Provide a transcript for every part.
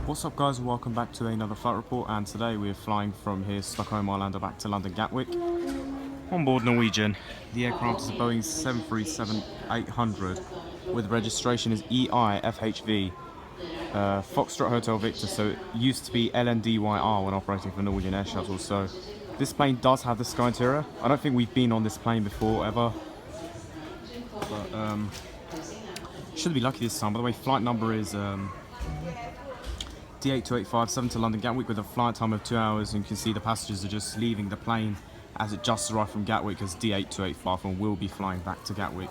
What's up guys, welcome back to another flight report, and today we're flying from here Stockholm, Arlanda back to London Gatwick on board Norwegian. The aircraft is a Boeing 737-800 with registration as EI-FHV, Foxtrot Hotel Victor, so it used to be LN-DYR when operating for Norwegian Air Shuttle. So this plane does have the Sky Interior. I don't think we've been on this plane before ever, but should be lucky this time. By the way, flight number is D82857 to London Gatwick with a flight time of 2 hours, and you can see the passengers are just leaving the plane as it just arrived from Gatwick, as D82851 will be flying back to Gatwick,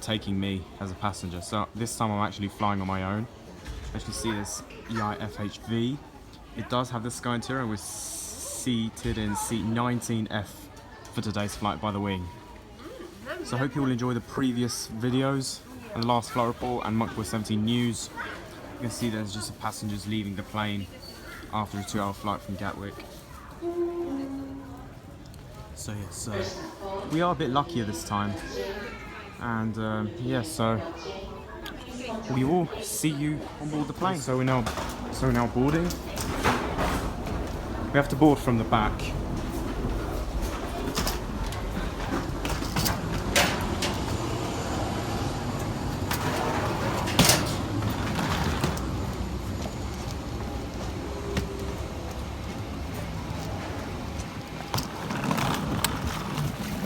taking me as a passenger. So this time I'm actually flying on my own. As you can see, this EI-FHV. It does have the Sky Interior, and we're seated in seat 19F for today's flight by the wing. So I hope you will enjoy the previous videos and last flight report and Monkey 17 news. You can see there's just passengers leaving the plane after a 2-hour flight from Gatwick. So yeah, so we are a bit luckier this time, and yeah, so we will see you on board the plane. So we're now boarding. We have to board from the back.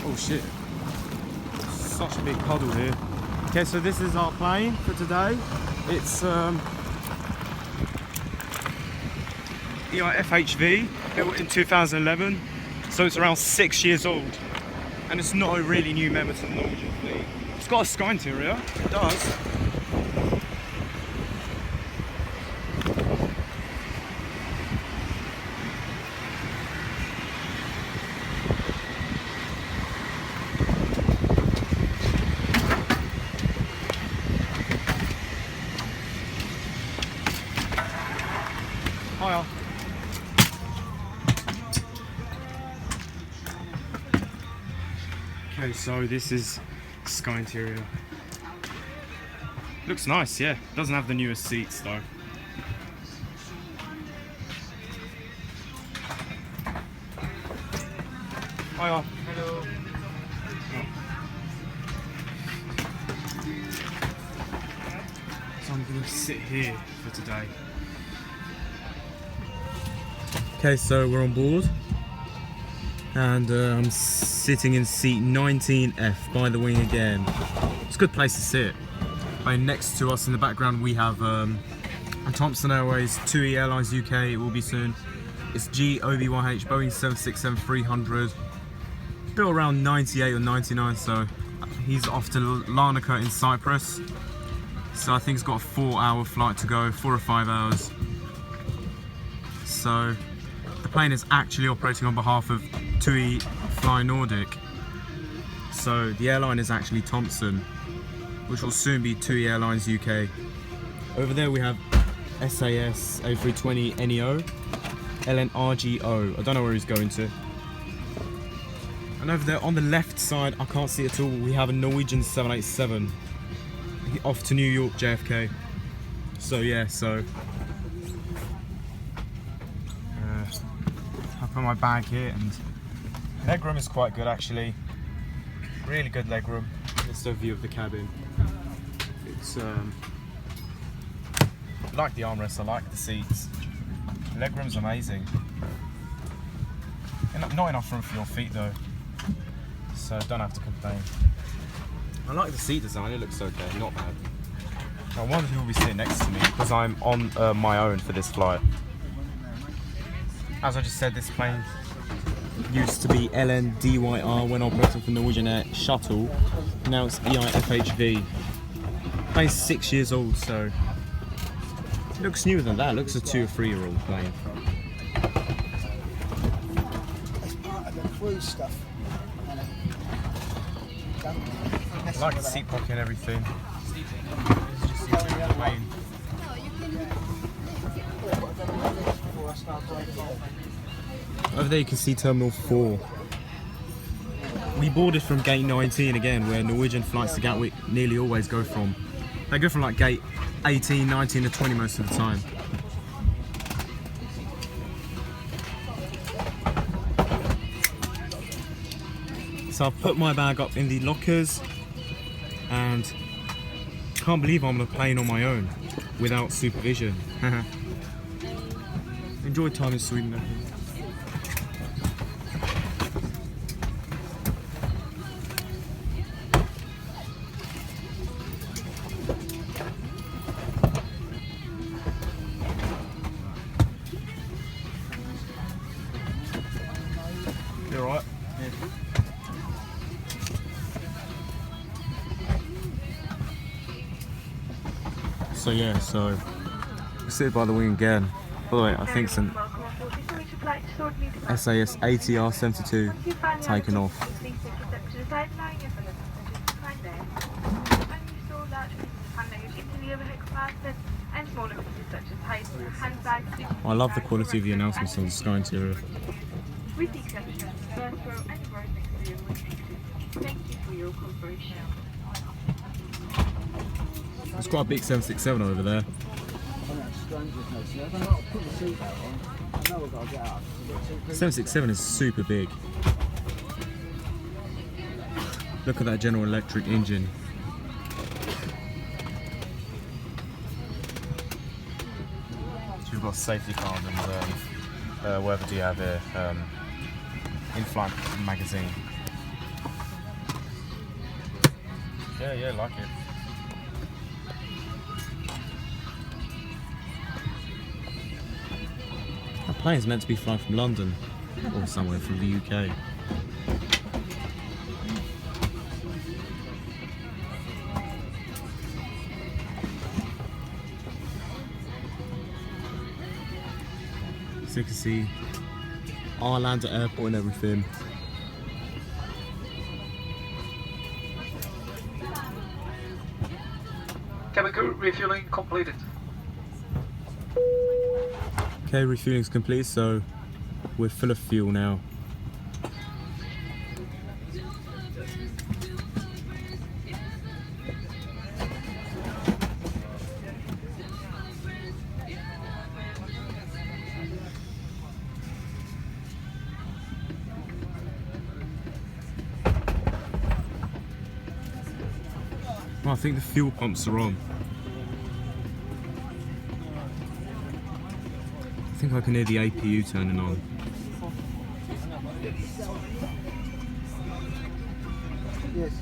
Oh shit, such a big puddle here. Okay, so this is our plane for today. It's EI-FHV, built in 2011, so it's around 6 years old, and it's not a really new member to the Norwegian fleet. It's got a Sky Interior, it does. Hiya. Okay, so this is Sky Interior. Looks nice, yeah. Doesn't have the newest seats though. Hiya. Hello. So I'm gonna sit here for today. Okay, so we're on board, and I'm sitting in seat 19F by the wing again. It's a good place to sit. And next to us in the background we have Thomson Airways, TUI Airlines UK, it will be soon. It's GOBYH, Boeing 737-8JP, built around 98 or 99, so he's off to Larnaca in Cyprus. So I think he's got a 4-hour flight to go, 4 or 5 hours. So the plane is actually operating on behalf of TUI Fly Nordic. So the airline is actually Thomson, which will soon be TUI Airlines UK. Over there we have SAS A320neo, LN-DYR. I don't know where he's going to. And over there on the left side, I can't see it at all, we have a Norwegian 787 off to New York JFK. So yeah, so I put my bag here, and legroom is quite good actually. Really good legroom. This is a view of the cabin. It's I like the armrests, I like the seats. Legroom's amazing. Not enough room for your feet though, so don't have to complain. I like the seat design, it looks okay, not bad. I wonder who will be sitting next to me, because I'm on my own for this flight. As I just said, this plane used to be LN-DYR when operating for Norwegian Air Shuttle. Now it's EI-FHV. Plane's 6 years old, so it looks newer than that. It looks a 2 or 3-year-old plane. It's part of the cruise stuff. I like the seat pocket and everything. This is just the plane. Over there you can see Terminal 4. We boarded from gate 19 again, where Norwegian flights to Gatwick nearly always go from. They go from like gate 18, 19 to 20 most of the time. So I've put my bag up in the lockers and can't believe I'm on a plane on my own without supervision. Enjoy time in Sweden. You alright? Yeah. So yeah, so we sit by the wing again. By the way, I think some SAS ATR 72 taken off. I love the quality of the announcements on the Sky Interior. With the exception of the first row and the rows next to you, thank you for your cooperation. There's quite a big 767 over there. 767 is super big. Look at that General Electric engine. So we've got safety card and whatever do you have here? In-flight magazine. Yeah, like it. That plane is meant to be flying from London or somewhere from the UK. So you can see Arlanda airport and everything. Cabin crew, refueling completed. Okay, refueling's complete, so we're full of fuel now. Oh, I think the fuel pumps are on. I think I can hear the APU turning on. Yes.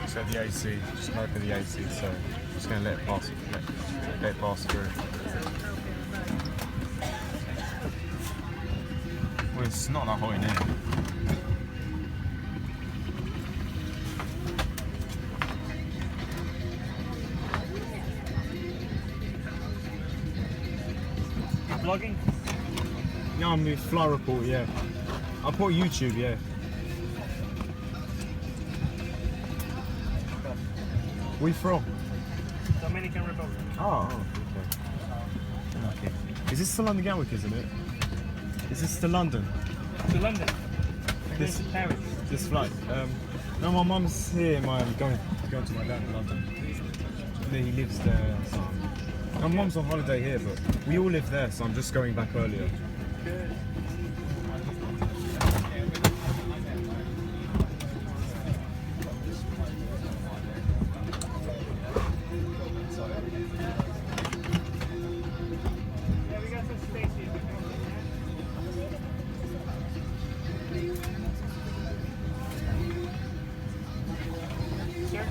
So the AC, just can open the AC, so I'm just going to let it pass through. Well, it's not that hot in here. Vlogging? Yeah, I'm with Fly Report, yeah. I put YouTube, yeah. Where you from? Dominican Republic. Oh, okay. Is this still on the Gatwick, isn't it? Is this to London? To London. This- To Paris. This flight? No, my mum's here. I'm going to my dad in London. He lives there. So my mum's on holiday here, but we all live there, so I'm just going back earlier. Good. Yeah, we got some space here. Sir?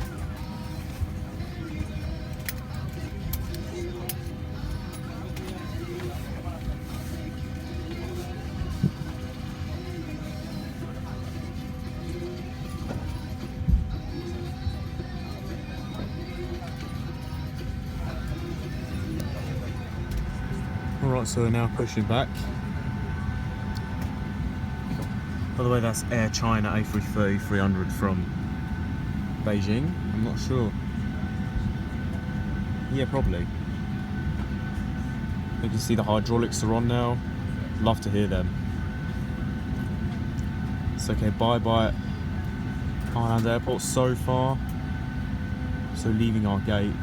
Alright, so we're now pushing back. By the way, that's Air China A330-300 from Beijing. I'm not sure. Yeah, probably. You can see the hydraulics are on now. Love to hear them. It's okay, bye-bye Arlanda Airport so far. So leaving our gate.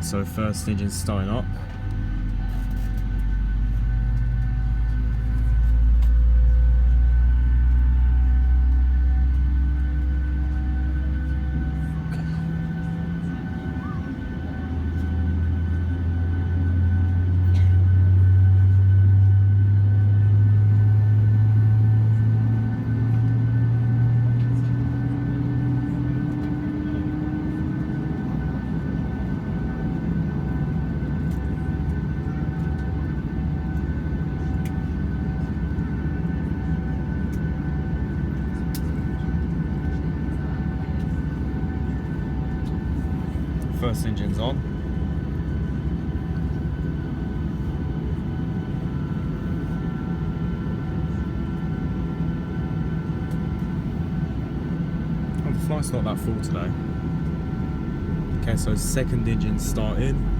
So first engine's starting up. First engine's on. Oh, the flight's not that full today. Okay, so second engine starting.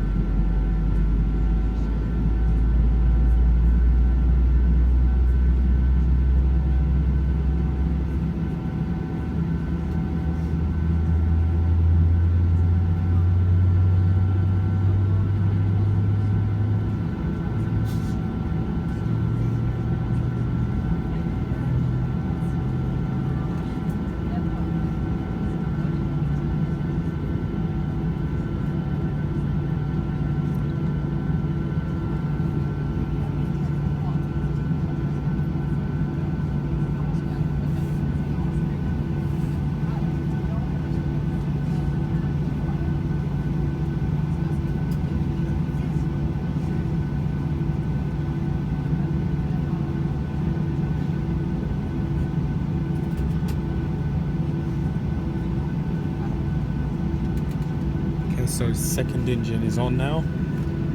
So second engine is on now,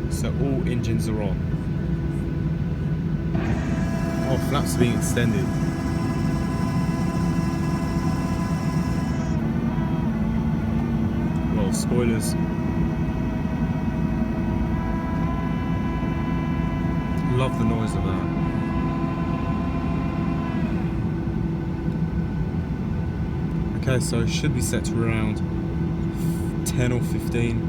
so all engines are on. Oh, flaps are being extended. Well, spoilers. Love the noise of that. Okay, so it should be set to around 10 or 15.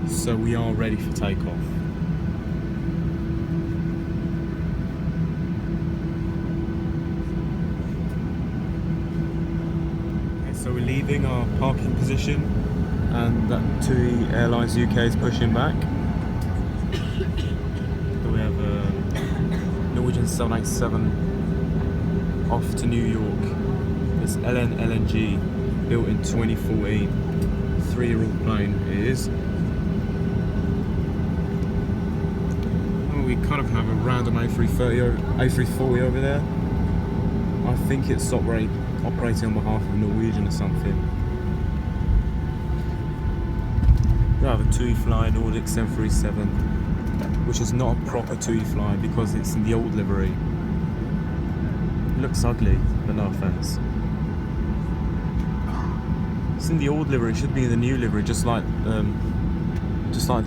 So we are ready for takeoff. Okay, so we're leaving our parking position and that TUI Airlines UK is pushing back. So we have a Norwegian 787 off to New York. This LN-G built in 2014. 3-year-old plane it is. Oh, we kind of have a random A340 over there. I think it's operating on behalf of Norwegian or something. We have a TUI fly Nordic 737, which is not a proper TUI fly because it's in the old livery. It looks ugly, but no offense. It's in the old livery, it should be in the new livery, just like the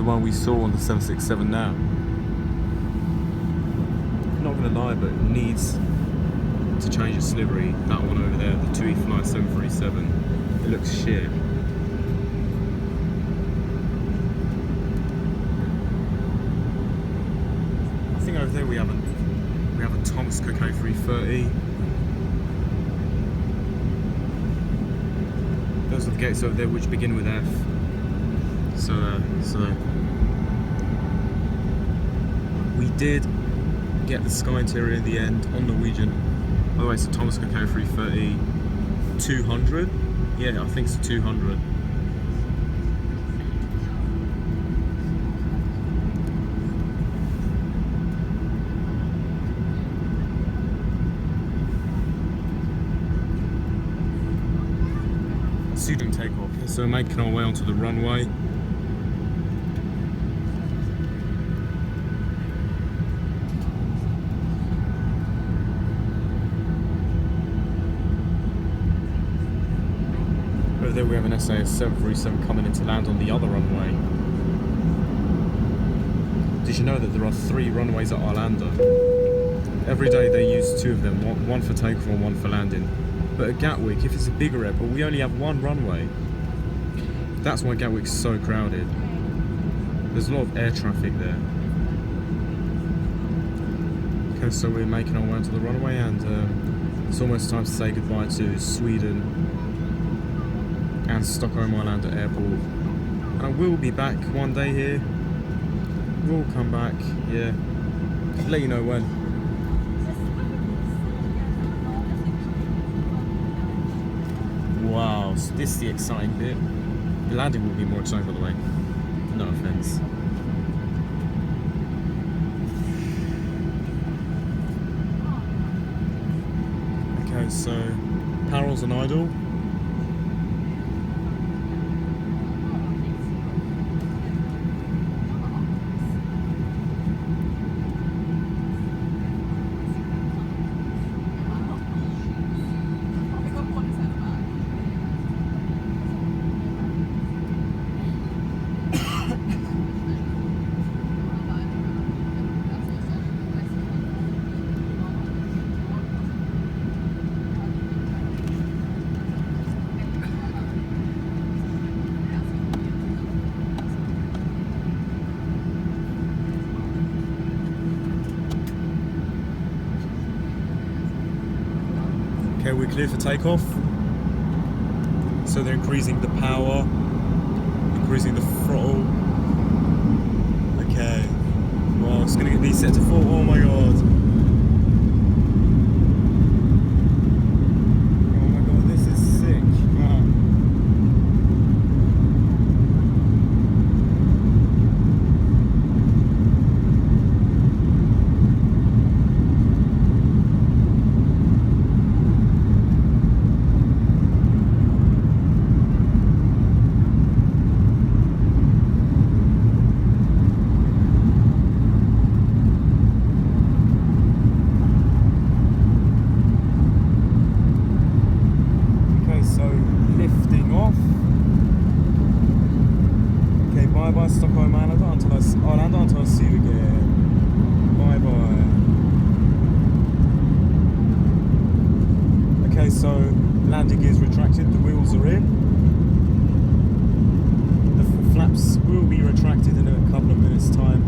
one we saw on the 767 now. I'm not gonna lie, but it needs to change its livery. That one over there, the TUI Fly 737, it looks shit. I think over there we have a Thomas Cook A330. Those are the gates over there which begin with F. So we did get the Sky Interior in the end on Norwegian. By the way, it's a Thomas Cook A330 200. Yeah, I think it's 200. Student takeoff. So we're making our way onto the runway. Over there we have an SAS 737 coming in to land on the other runway. Did you know that there are 3 runways at Arlanda? Every day they use 2 of them, one for takeoff and one for landing. But at Gatwick, if it's a bigger airport, we only have 1 runway. That's why Gatwick's so crowded. There's a lot of air traffic there. Okay, so we're making our way onto the runway, and it's almost time to say goodbye to Sweden and Stockholm Arlanda Airport. And I will be back one day here. We'll come back, yeah. I'll let you know when. Wow, so this is the exciting bit. The landing will be more exciting, by the way. No offense. Okay, so parallels and idle. Okay, we're clear for takeoff. So they're increasing the power, increasing the throttle. Okay. Wow, it's gonna get these set to 4. Oh my god. Oh my god, this is sick. Wow. Bye-bye Stockholm Arlanda until I see you again. Bye-bye. Okay, so landing gear is retracted, the wheels are in. The flaps will be retracted in a couple of minutes' time.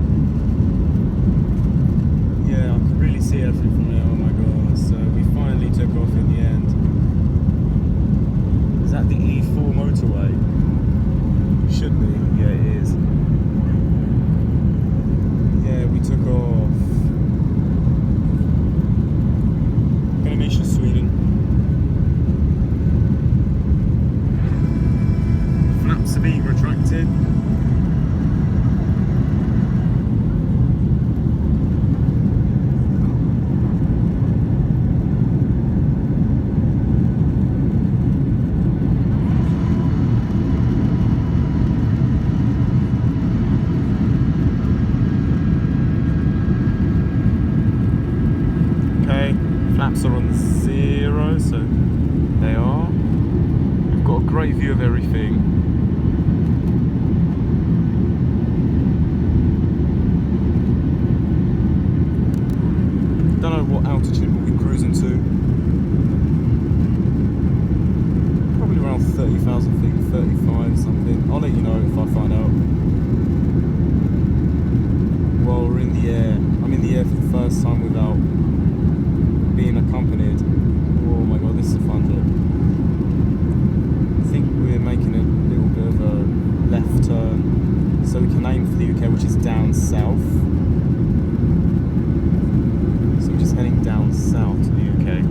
Yeah, I can really see everything from there, oh my god. So we finally took off in the end. Is that the E4 motorway? Should be, yeah it is. Yeah, we took off. Animation Sweden. Flaps are being retracted. Flaps are on 0, so they are. We've got a great view of everything. Don't know what altitude we'll be cruising to. Probably around 30,000 feet, 35 something. I'll let you know if I find out. Well, we're in the air. I'm in the air for the first time without being accompanied. Oh my god, this is a fun trip. I think we're making a little bit of a left turn so we can aim for the UK, which is down south. down south to the UK.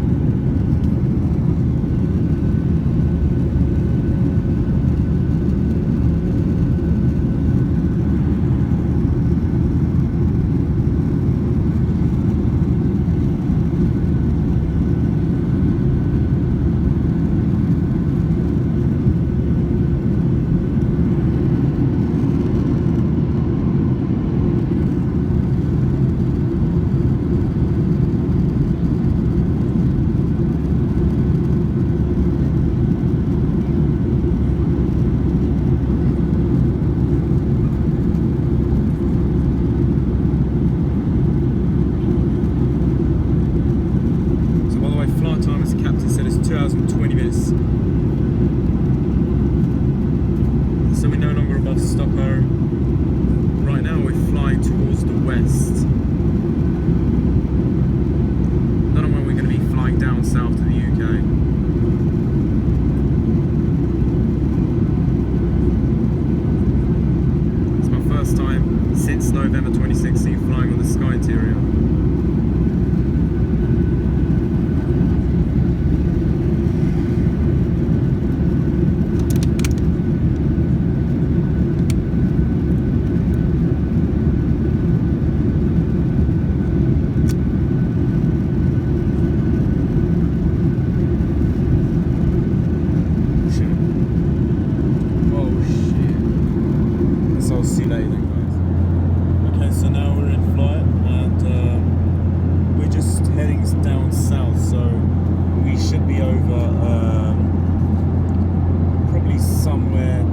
So we're no longer above Stockholm. Right now we're flying towards the west. Don't know when we're going to be flying down south to the UK. It's my first time since November 2016 flying on the Sky Interior. See you later then, guys. Okay, so now we're in flight and we're just heading down south, so we should be over probably somewhere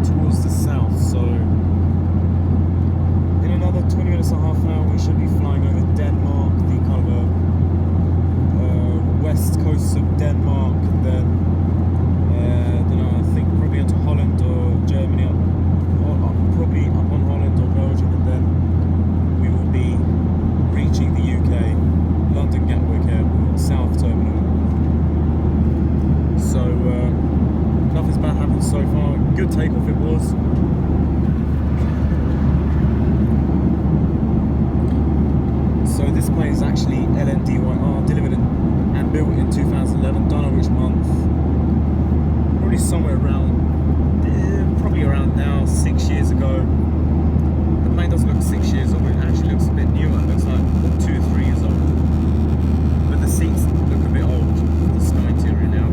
towards the south. So in another 20 minutes or half an hour we should be flying over Denmark, the kind of west coast of Denmark, and then I think probably into Holland or Germany, probably up on Holland or Belgium, and then we will be reaching the UK, London Gatwick Airport, South Terminal. So nothing's bad happened so far. Good takeoff it was. So this plane is actually LN-DYR, delivered and built in 2011, don't know which month. Probably somewhere around, probably around now, 6 years ago. The plane doesn't look 6 years old, it actually looks a bit newer. It looks like 2 or 3 years old. But the seats look a bit old, the Sky Interior now.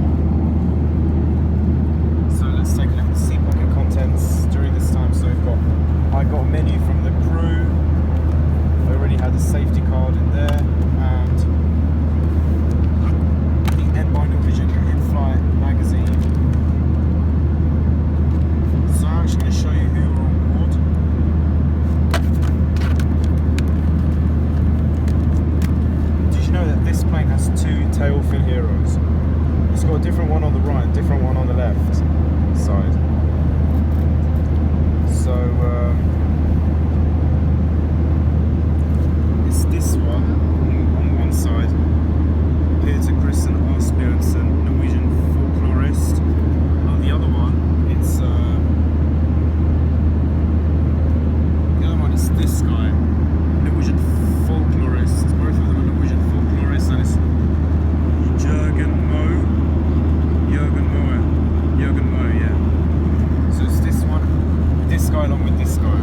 So let's take a look at the seat pocket contents during this time. So I got a menu from the crew. I already had the safety card in there, and the N by Norwegian in-flight magazine. So I'm just going to show you who are on board. Did you know that this plane has 2 tail fin heroes? It's got a different one on the right, different one on the left side. So it's this one on one side, Peter Christen Asbjørnsen, Norwegian folklorist. On the other one, it's this guy, Norwegian folklorist. Both of them are Norwegian folklorists, and it's Jørgen, yeah. So it's this one, this guy along with this guy.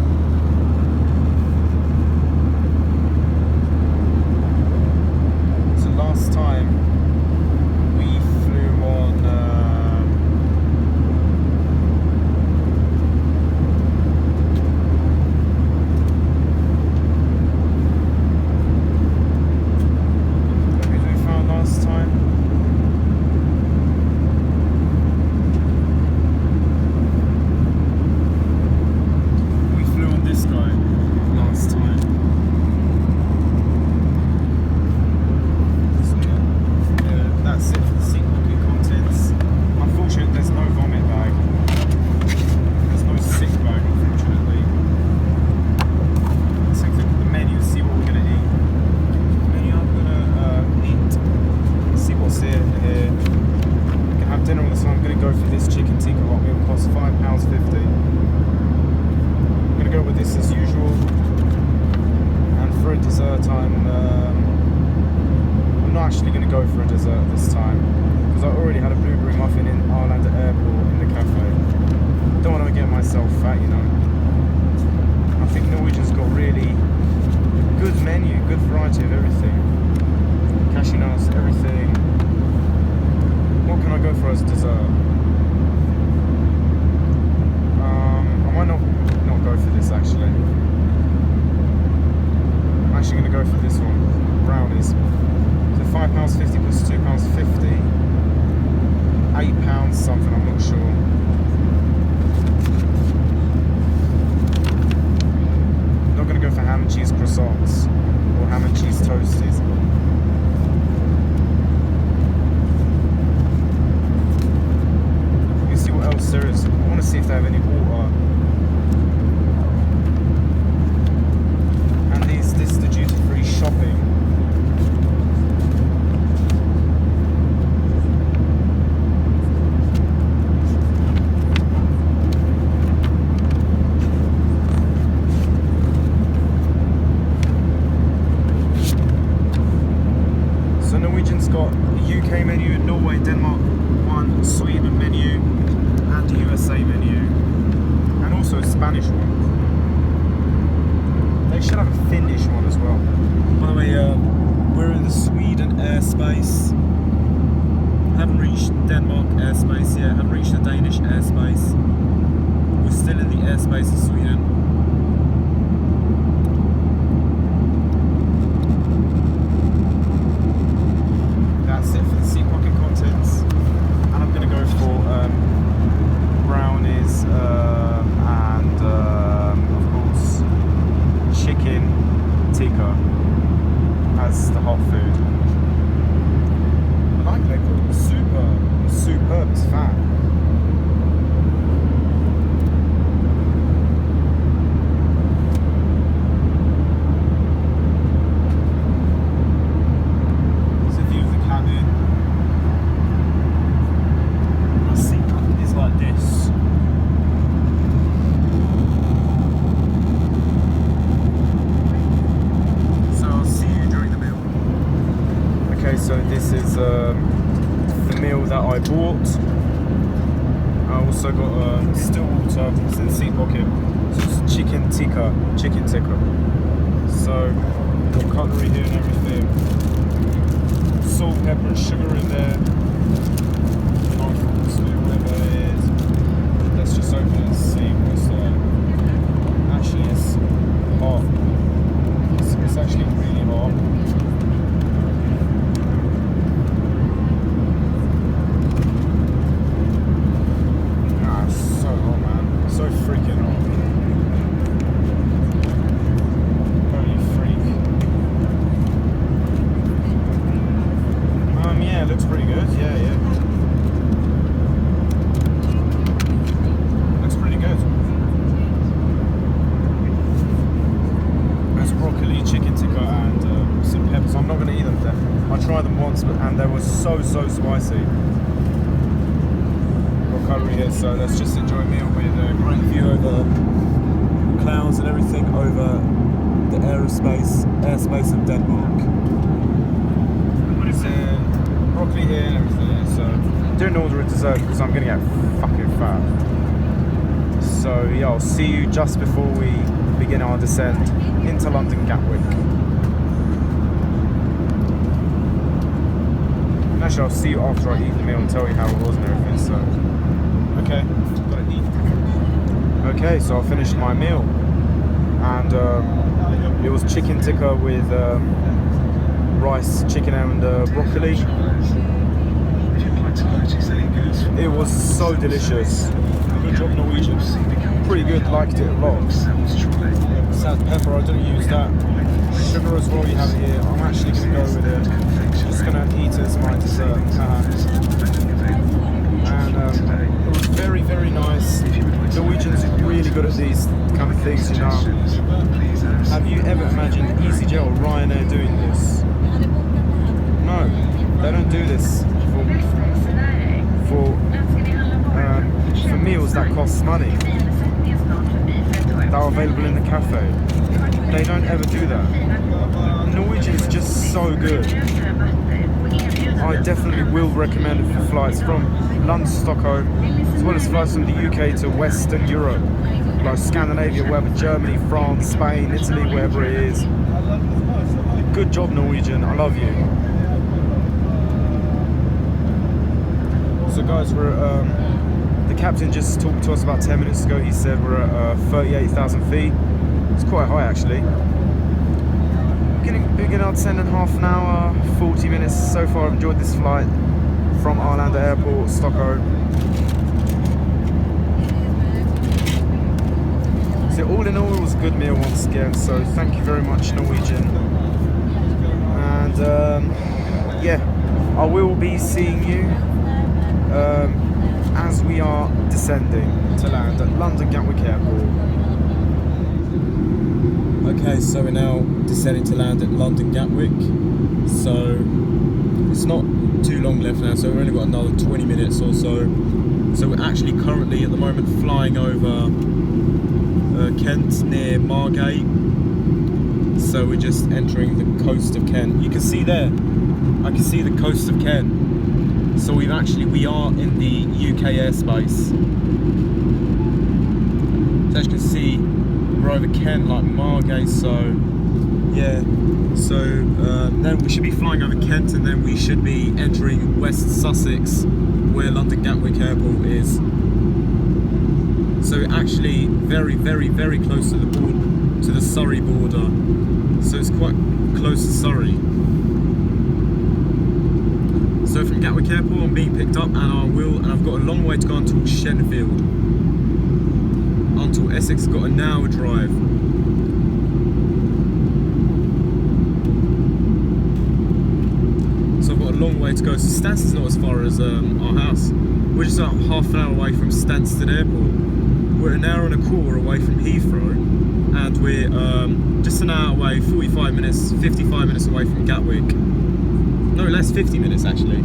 So last time we flew on dessert time I'm not actually going to go for a dessert this time because I already had a blueberry muffin in Arlanda Airport in the cafe. Don't want to get myself fat, you know. I think Norwegian's got really good menu, good variety of everything. Cashew nuts, everything. What can I go for as dessert? I might not go for this actually. I'm actually going to go for this one, brownies. So £5.50 plus £2.50, £8 something, I'm not sure. I'm not going to go for ham and cheese croissants or ham and cheese toasties. You see what else there is. I want to see if they have any water. And this is the duty-free shopping. So Norwegian's got a UK menu, Norway, Denmark, one Sweden menu, and a USA menu, and also a Spanish one. They should have a Finnish one as well. By the way, we're in the Sweden airspace. Haven't reached Denmark airspace yet. Haven't reached the Danish airspace. We're still in the airspace of Sweden. That's it for the seat pocket contents. And I'm going to go for brownies and of course chicken tikka as the hot food. I like that. Superb, it's fat. It's a view of the cabin. My seat is like this. So this is the meal that I bought. I also got still water, it's in the seat pocket. So it's chicken tikka. So got cutlery here and everything. Salt, pepper and sugar in there. Whatever it is. Let's just open it and see what's there. Actually it's hot. It's actually really hot. So freaking hot. Holy freak. Yeah, it looks pretty good. Yeah. Looks pretty good. There's broccoli, chicken tikka, and some peppers. I'm not going to eat them there. I tried them once, and they were so spicy. Cutlery here, so let's just enjoy a meal with a great view over clouds and everything over the airspace of Denmark. So, broccoli here and everything, so didn't order a dessert because I'm going to get fucking fat. So yeah, I'll see you just before we begin our descent into London Gatwick. And actually I'll see you after I eat the meal and tell you how it was and everything, so okay, gotta eat. Okay, so I finished my meal, and it was chicken tikka with rice, chicken and broccoli. It was so delicious. Good job, Norwegian. Pretty good, liked it a lot. Salt, pepper, I didn't use that. Sugar as well, you have it here. I'm actually going to go with it. Just going to eat it as my dessert. And it was very, very nice. Norwegians are really good at these kind of things, you know. Have you ever imagined EasyJet or Ryanair doing this? No, they don't do this for meals that cost money. that are available in the cafe. They don't ever do that. Norwegian is just so good. I definitely will recommend it for flights from London to Stockholm, as well as flights from the UK to Western Europe, like Scandinavia, wherever, Germany, France, Spain, Italy, wherever it is. Good job, Norwegian. I love you. So guys, we're the captain just talked to us about 10 minutes ago. He said we're at 38,000 feet. It's quite high actually. Beginning out 10.5 an hour, 40 minutes. So far I've enjoyed this flight from Arlanda Airport, Stockholm. So all in all, it was a good meal once again. So thank you very much, Norwegian. And yeah, I will be seeing you as we are descending to land at London Gatwick Airport. Okay, so we're now descending to land at London Gatwick. So it's not too long left now, so we've only got another 20 minutes or so. So we're actually currently at the moment flying over Kent near Margate. So we're just entering the coast of Kent. You can see there, I can see the coast of Kent. So we are in the UK airspace. So as you can see, we're over Kent, like Margate. So yeah, so then we should be flying over Kent, and then we should be entering West Sussex, where London Gatwick Airport is. So actually very, very, very close to the border, to the Surrey border. So it's quite close to Surrey. So from Gatwick Airport I'm being picked up, and I've got a long way to go until Shenfield. Until Essex, got an hour drive. So I've got a long way to go. So Stansted's not as far as our house. We're just about half an hour away from Stansted Airport. We're an hour and a quarter away from Heathrow, and we're just an hour away, 55 minutes, 55 minutes away from Gatwick. No, less, 50 minutes actually.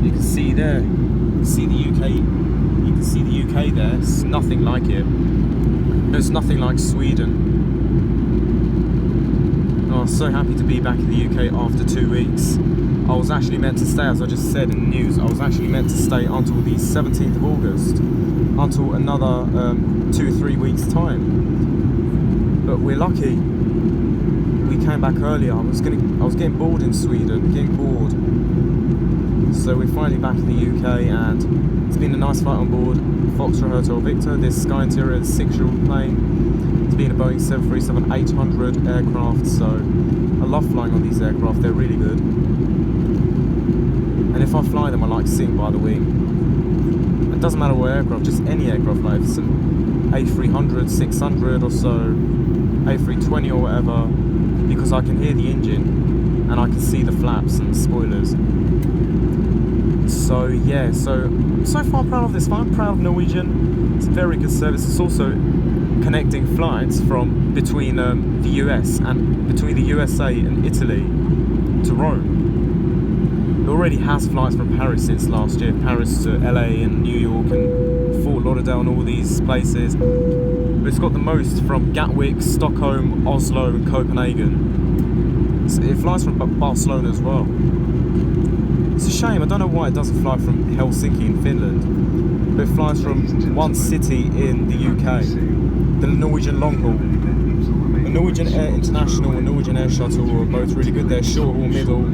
You can see there, you can see the UK. You can see the UK there. It's nothing like it. It's nothing like Sweden. Oh, I'm so happy to be back in the UK after 2 weeks. I was actually meant to stay, as I just said in the news, I was actually meant to stay until the 17th of August, until another 2 or 3 weeks time. But we're lucky. We came back earlier. I was getting bored in Sweden, getting bored. So we're finally back in the UK, and it's been a nice flight on board Foxtrot Hotel Victor, this Sky Interior 6-year-old plane. It's been a Boeing 737-8JP aircraft, so I love flying on these aircraft, they're really good. And if I fly them, I like sitting by the wing. It doesn't matter what aircraft, just any aircraft, like if it's an A300, 600 or so, A320 or whatever, because I can hear the engine and I can see the flaps and the spoilers. So yeah, so far proud of this flight. I'm proud of Norwegian. It's a very good service. It's also connecting flights from between the US and between the USA and Italy to Rome. It already has flights from Paris since last year. Paris to LA and New York and Fort Lauderdale and all these places. But it's got the most from Gatwick, Stockholm, Oslo and Copenhagen. It flies from Barcelona as well. It's a shame, I don't know why it doesn't fly from Helsinki in Finland, but it flies from one city in the UK, the Norwegian long haul. The Norwegian Air International and Norwegian Air Shuttle are both really good. They're short haul, middle.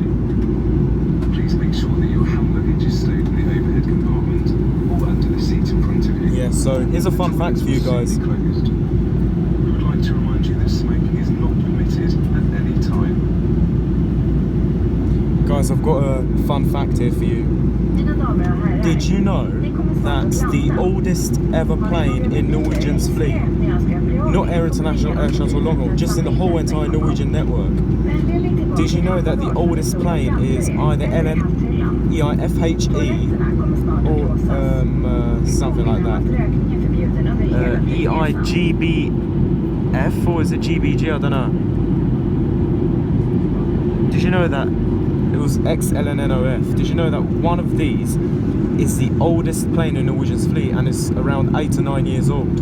Please make sure that your hand luggage is stowed in the overhead compartment or under the seat in front of you. Yeah, so here's a fun fact for you guys. We would like to remind you that smoking is not permitted at any time. Guys, I've got a fun fact here for you. Did you know that the oldest ever plane in Norwegian's fleet, not Air International Air Shuttle long haul, just in the whole entire Norwegian network, did you know that the oldest plane is either EI-FHV or something like that? EI-GBF, or is it GBG? I don't know. Did you know that it was ex-LN-DYR? Did you know that one of these is the oldest plane in Norwegian's fleet and is around 8 to 9 years old?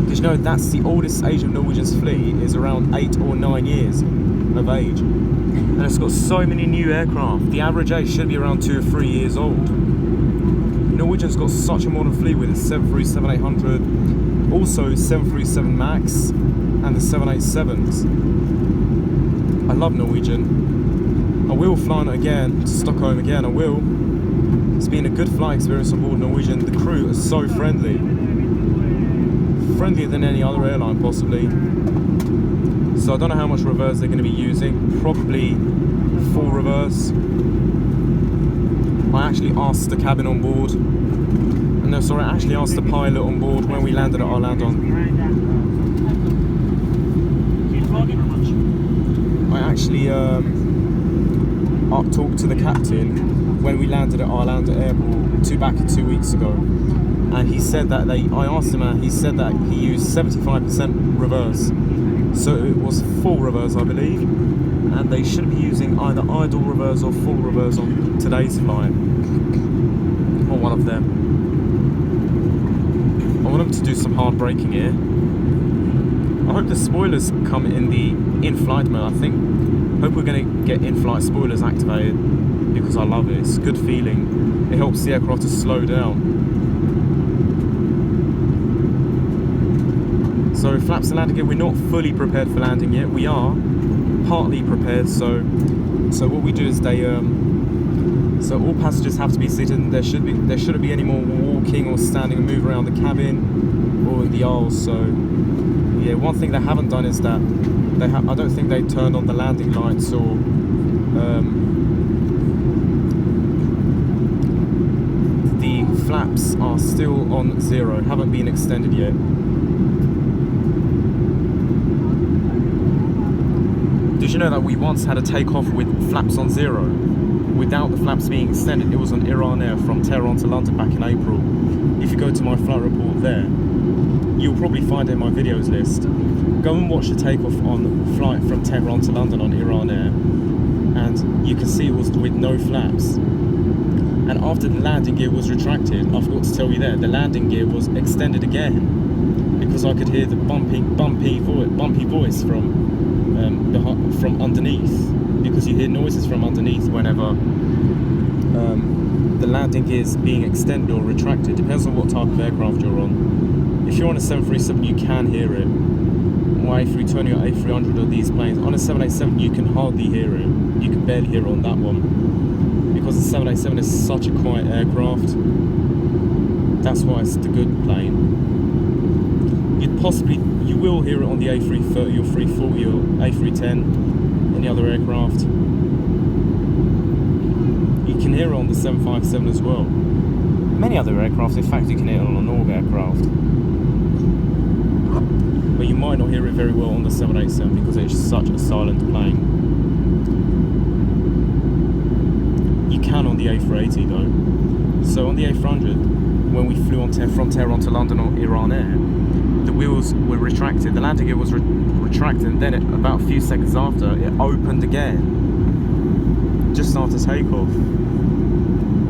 Did Did you know that's the oldest age of Norwegian's fleet is around 8 or 9 years of age? And it's got so many new aircraft. The average age should be around 2 or 3 years old. Norwegian's got such a modern fleet with its 737-800, also 737 MAX and the 787s. I love Norwegian. I will fly on it again to Stockholm again. I will. It's been a good flight experience on board Norwegian. The crew are so friendly. Friendlier than any other airline possibly. So I don't know how much reverse they're going to be using. Probably full reverse. I actually asked the cabin on board. No, sorry, I actually asked the pilot on board when we landed at Arlanda. I actually talked to the captain when we landed at Arlanda Airport back 2 weeks ago. And he said that I asked him, and he said that he used 75% reverse. So it was full reverse, I believe. And they should be using either idle reverse or full reverse on today's flight. Or one of them. I want them to do some hard braking here. I hope the spoilers come in the in-flight mode. I hope we're going to get in-flight spoilers activated because I love it. It's a good feeling. It helps the aircraft to slow down. So flaps and landing gear, we're not fully prepared for landing yet. We are partly prepared. So what we do is so all passengers have to be seated, and there shouldn't be any more walking or standing and move around the cabin or the aisles. So yeah, one thing they haven't done is that I don't think they turned on the landing lights or the flaps are still on 0, haven't been extended yet. Did you know that we once had a takeoff with flaps on 0? Without the flaps being extended. It was on Air from Tehran to London back in April. If you go to my flight report there, you'll probably find it in my videos list. Go and watch the takeoff on flight from Tehran to London on Air, and you can see it was with no flaps. And after the landing gear was retracted, I forgot to tell you there, the landing gear was extended again because I could hear the bumpy voice from underneath. Because you hear noises from underneath whenever the landing gear is being extended or retracted. Depends on what type of aircraft you're on. If you're on a 737, you can hear it. Or A320 or A300 or these planes. On a 787, you can hardly hear it. You can barely hear it on that one. Because the 787 is such a quiet aircraft. That's why it's the good plane. You will hear it on the A330 or 340 or A310. Any other aircraft. You can hear it on the 757 as well. Many other aircraft, in fact, you can hear it on a Norway aircraft. But you might not hear it very well on the 787 because it's such a silent plane. You can on the A380 though. So on the A300, when we flew from Tehran to London on Iran Air, the wheels were retracted, the landing gear was retracted, and then about a few seconds after, it opened again, just after takeoff.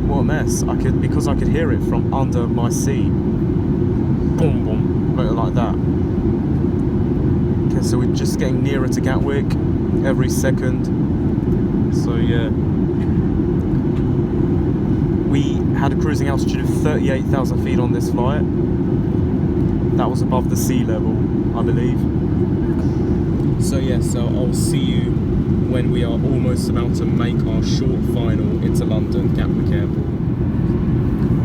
What a mess. Because I could hear it from under my seat. Boom, boom, like that. Okay, so we're just getting nearer to Gatwick every second. So yeah. We had a cruising altitude of 38,000 feet on this flight. That was above the sea level, I believe. So yeah, so I'll see you when we are almost about to make our short final into London, Gatwick Airport.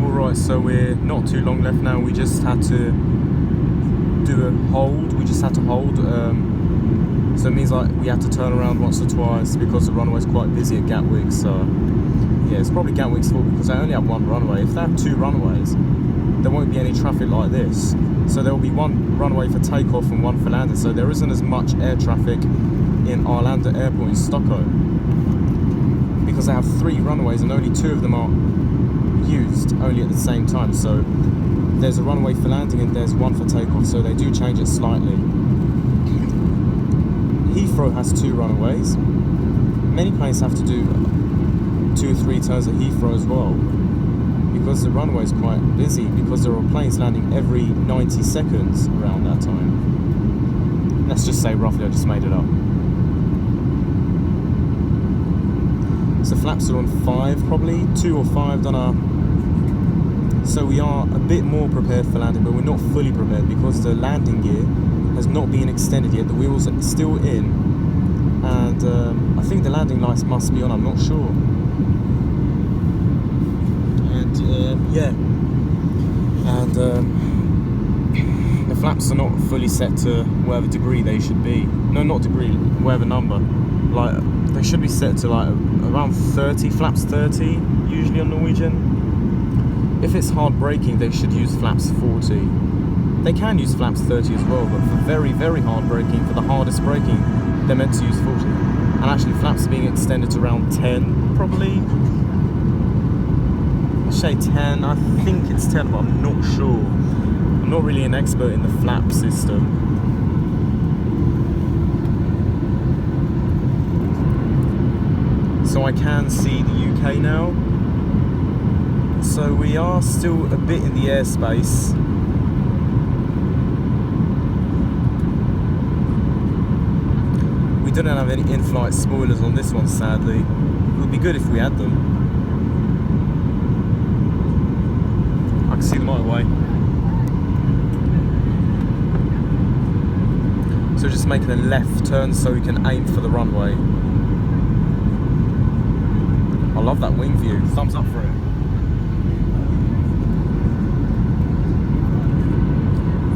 Alright, so we're not too long left now. We just had to do a hold. So it means like we had to turn around once or twice because the runway's quite busy at Gatwick. So yeah, it's probably Gatwick's fault because they only have one runway. If they have 2 runways, there won't be any traffic like this. So there will be 1 runway for takeoff and 1 for landing. So there isn't as much air traffic in Arlanda Airport in Stockholm because they have 3 runways and only 2 of them are used only at the same time. So there's a runway for landing and there's 1 for takeoff. So they do change it slightly. Heathrow has 2 runways. Many planes have to do 2 or 3 turns at Heathrow as well because the runway is quite busy, because there are planes landing every 90 seconds around that time. Let's just say roughly, I just made it up. So flaps are on 5 probably, 2 or 5, don't know. So we are a bit more prepared for landing, but we're not fully prepared because the landing gear has not been extended yet. The wheels are still in, and I think the landing lights must be on, I'm not sure. And yeah, and the flaps are not fully set to whatever degree they should be. No, not degree, whatever number. Like, they should be set to like around 30, flaps 30 usually on Norwegian. If it's hard braking, they should use flaps 40. They can use flaps 30 as well, but for very, very hard braking, for the hardest braking, they're meant to use 40. And actually flaps are being extended to around 10 probably. I'll say 10, I think it's 10, but I'm not sure. I'm not really an expert in the flap system. So I can see the UK now. So we are still a bit in the airspace. We didn't have any in-flight spoilers on this one, sadly. It would be good if we had them. I can see the motorway. So just making a left turn so we can aim for the runway. I love that wing view. Thumbs up for it.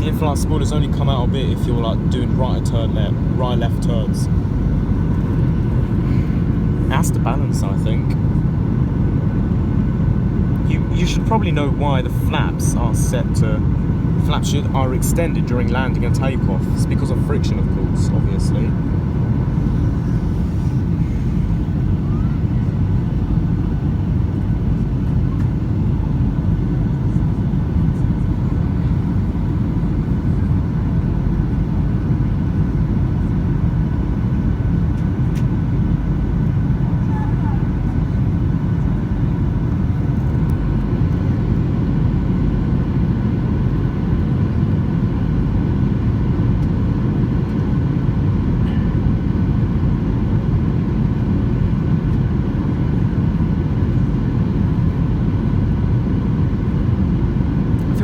The in-flight spoilers only come out a bit if you're like doing right left turns. It has to balance, I think. You should probably know why the flaps are set to are extended during landing and takeoff. It's because of friction, of course, obviously.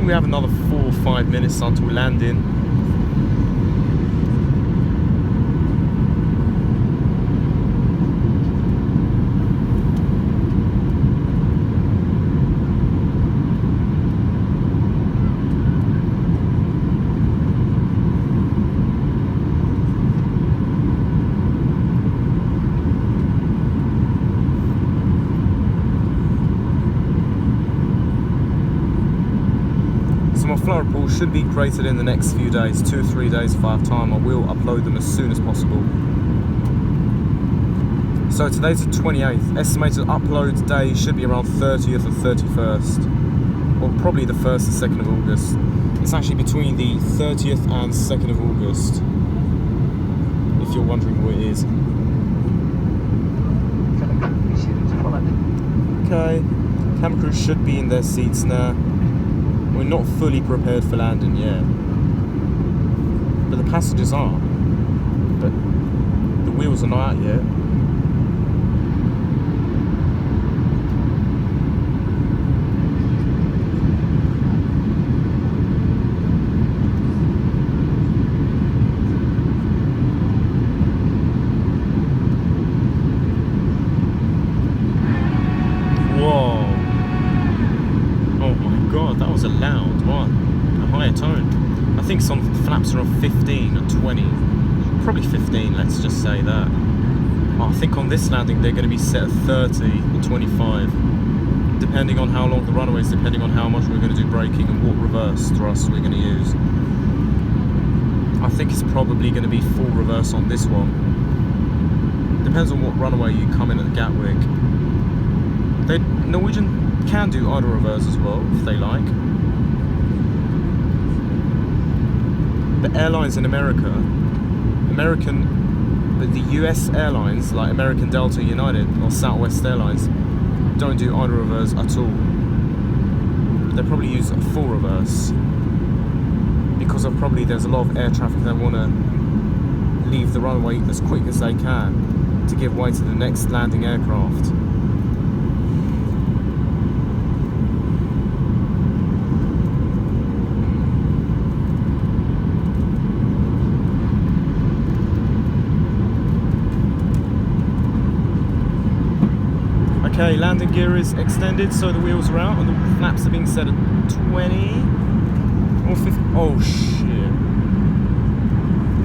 We have another 4 or 5 minutes until we land in. My flight report should be created in the next few days, 2 or 3 days if I have time. I will upload them as soon as possible. So today's the 28th. Estimated upload day should be around 30th or 31st. Or probably the 1st and 2nd of August. It's actually between the 30th and 2nd of August. If you're wondering what it is. Okay. Camera crew should be in their seats now. We're not fully prepared for landing yet, but the passengers are. But the wheels are not out yet. Whoa. Oh my god, that was a loud one. A higher tone. I think some flaps are on 15 or 20. Probably 15, let's just say that. Oh, I think on this landing they're going to be set at 30 or 25. Depending on how long the runway is, depending on how much we're going to do braking and what reverse thrust we're going to use. I think it's probably going to be full reverse on this one. Depends on what runway you come in at Gatwick. Norwegian can do idle reverse as well if they like. But airlines in America, the US airlines like American Delta, United or Southwest Airlines don't do idle reverse at all. they probably use a full reverse because of probably there's a lot of air traffic. They want to leave the runway as quick as they can to give way to the next landing aircraft. Okay, landing gear is extended so the wheels are out and the flaps are being set at 20 or 50. Oh shit.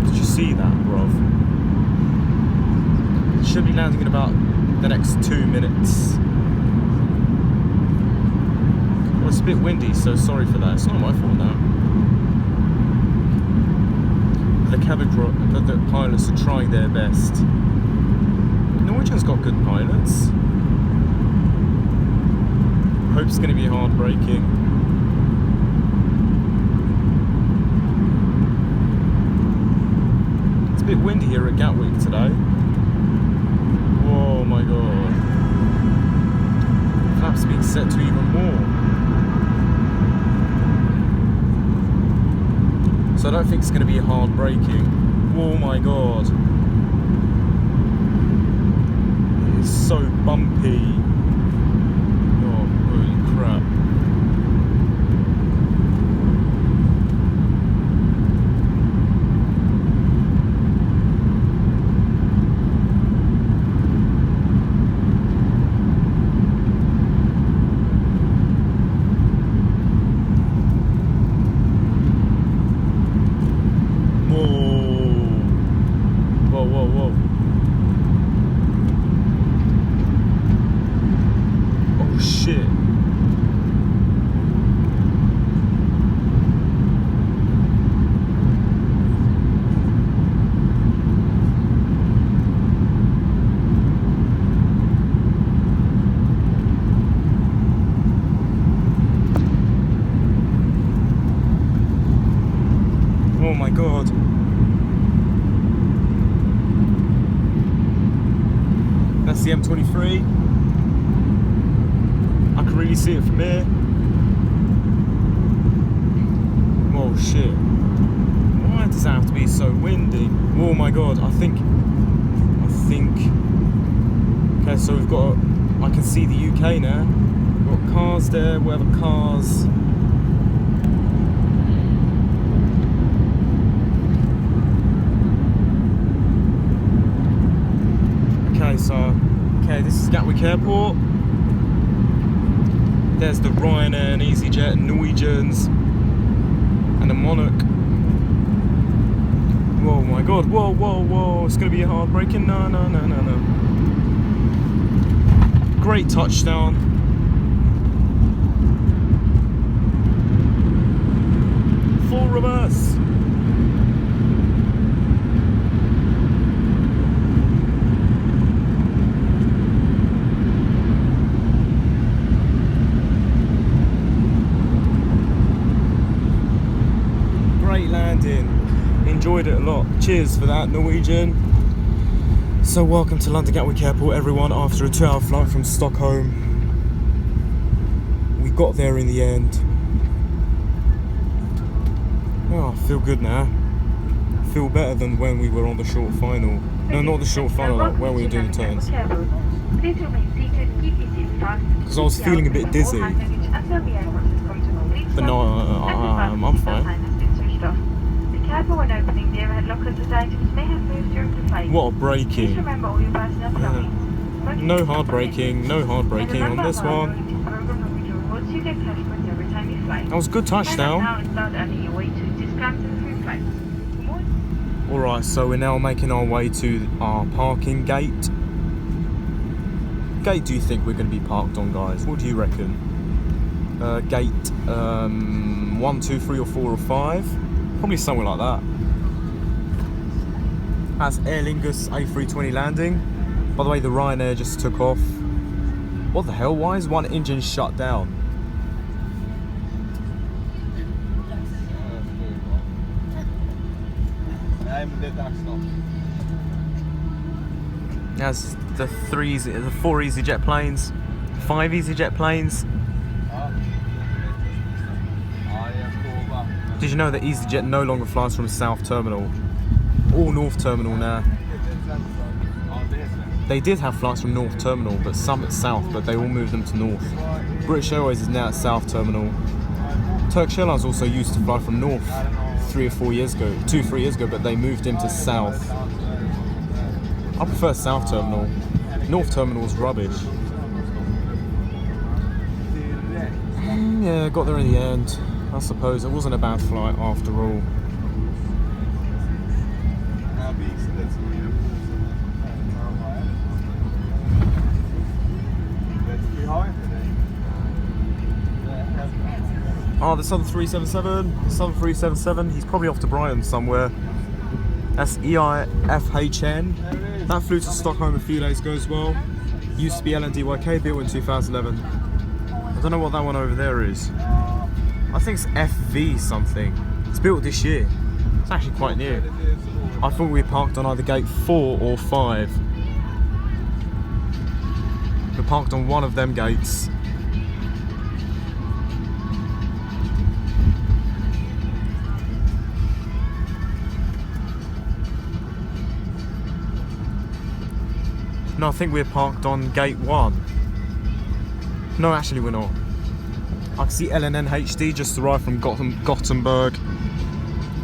Did you see that, bruv? Should be landing in about the next 2 minutes. Well, it's a bit windy, so sorry for that. It's not my fault now. The pilots are trying their best. Norwegian's got good pilots. Hope it's going to be heartbreaking. It's a bit windy here at Gatwick today. Oh my god. Flaps being set to even more. So I don't think it's going to be heartbreaking. Oh my god. It's so bumpy. Crap. Whoa. Oh shit. Oh my god. That's the M23. I can really see it from here. Oh shit. Why does it have to be so windy? Oh my god, I think okay, so we've got, I can see the UK now. We've got cars there, where the cars. Okay, this is Gatwick Airport. There's the Ryanair and EasyJet and Norwegians and the Monarch. Whoa my god, whoa, it's gonna be heartbreaking. No. Great touchdown. Full reverse. Landing, enjoyed it a lot. Cheers for that, Norwegian. So welcome to London Gatwick Airport, everyone. After a 2-hour flight from Stockholm, we got there in the end. Oh, I feel good now. I feel better than when we were on the short final. No, not the short final, like when we were doing the turns. Because I was feeling a bit dizzy. But no, I'm fine. When opening, the overhead lockers as items may have moved during the flight. What a braking. Please remember all your personal belongings. No hard braking on this one. That was a good touchdown. Alright, so we're now making our way to our parking gate. Gate do you think we're going to be parked on, guys? What do you reckon? Gate 1, 2, 3 or 4 or 5? Probably somewhere like that. That's Aer Lingus A320 landing. By the way, the Ryanair just took off. What the hell? Why is one engine shut down? That's the 4 EasyJet planes, 5 EasyJet planes. Did you know that EasyJet no longer flies from South Terminal? All North Terminal now. They did have flights from North Terminal, but some at South, but they all moved them to North. British Airways is now at South Terminal. Turkish Airlines also used to fly from North 3 or 4 years ago, 2-3 years ago, but they moved him to South. I prefer South Terminal. North Terminal was rubbish. Yeah, got there in the end. I suppose it wasn't a bad flight after all. Oh, the Southern 377, he's probably off to Brighton somewhere. That's EI-FHV. That flew to Stockholm a few days ago as well. Used to be LN-DYR, built in 2011. I don't know what that one over there is. I think it's FV something. It's built this year. It's actually quite new. I thought we parked on either gate 4 or 5. We parked on one of them gates. No, I think we're parked on gate 1. No, actually we're not. I can see LN-HD just arrived from Gothenburg,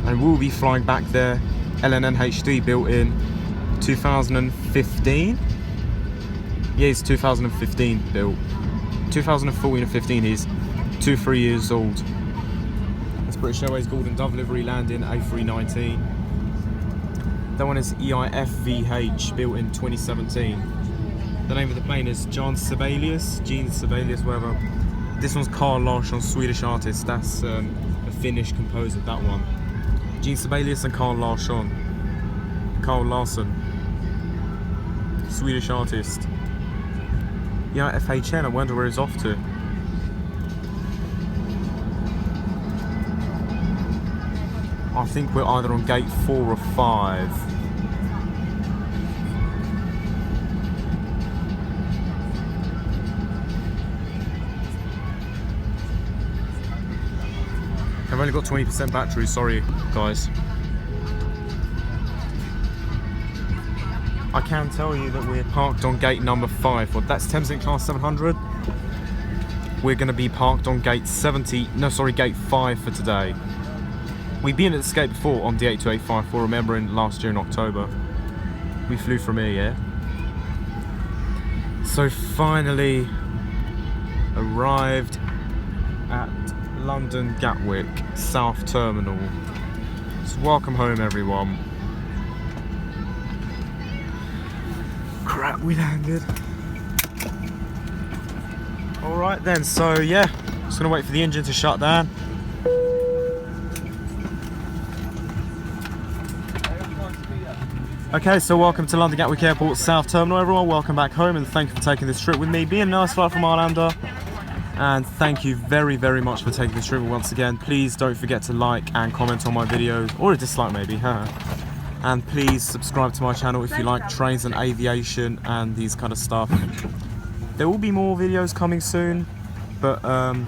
and we'll be flying back there. LN-HD built in 2015. Yeah, it's 2015 built. 2014 and 15 is 2-3 years old. That's British Airways Golden Dove livery landing A319. That one is EI-FHV, built in 2017. The name of the plane is Gene Sibelius, whatever. This one's Carl Larsson, Swedish artist. That's a Finnish composer, that one. Gene Sibelius and Carl Larsson, Swedish artist. Yeah, FHN, I wonder where he's off to. I think we're either on gate 4 or 5. I've only got 20% battery, sorry guys. I can tell you that we're parked on gate number 5. Well, that's Thameslink Class 700. We're going to be parked on gate 5 for today. We've been at this gate before on the 82854, remembering last year in October. We flew from here, yeah? So finally arrived at London Gatwick, South Terminal. So welcome home everyone. Crap, we landed. Alright then, so yeah, just gonna wait for the engine to shut down. Okay, so welcome to London Gatwick Airport, South Terminal everyone. Welcome back home and thank you for taking this trip with me. Being a nice flight from Arlanda. And thank you very, very much for taking this trip once again. Please don't forget to like and comment on my videos, or a dislike maybe, and please subscribe to my channel if you like trains and aviation and these kind of stuff. There will be more videos coming soon, but I'm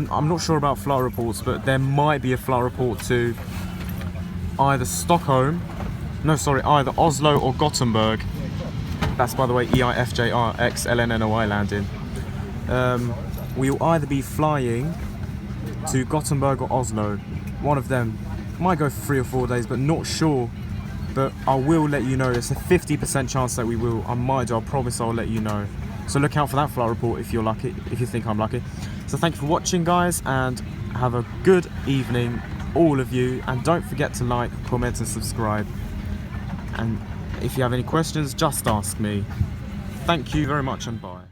not sure about flight reports, but there might be a flight report to either either Oslo or Gothenburg. That's, by the way, EI-FHV X LN-DYR landing. We'll either be flying to Gothenburg or Oslo. One of them. Might go for 3 or 4 days, but not sure. But I will let you know. There's a 50% chance that we will. I might do. I promise I'll let you know. So look out for that flight report if you're lucky, if you think I'm lucky. So thank you for watching, guys, and have a good evening, all of you. And don't forget to like, comment, and subscribe. And if you have any questions, just ask me. Thank you very much, and bye.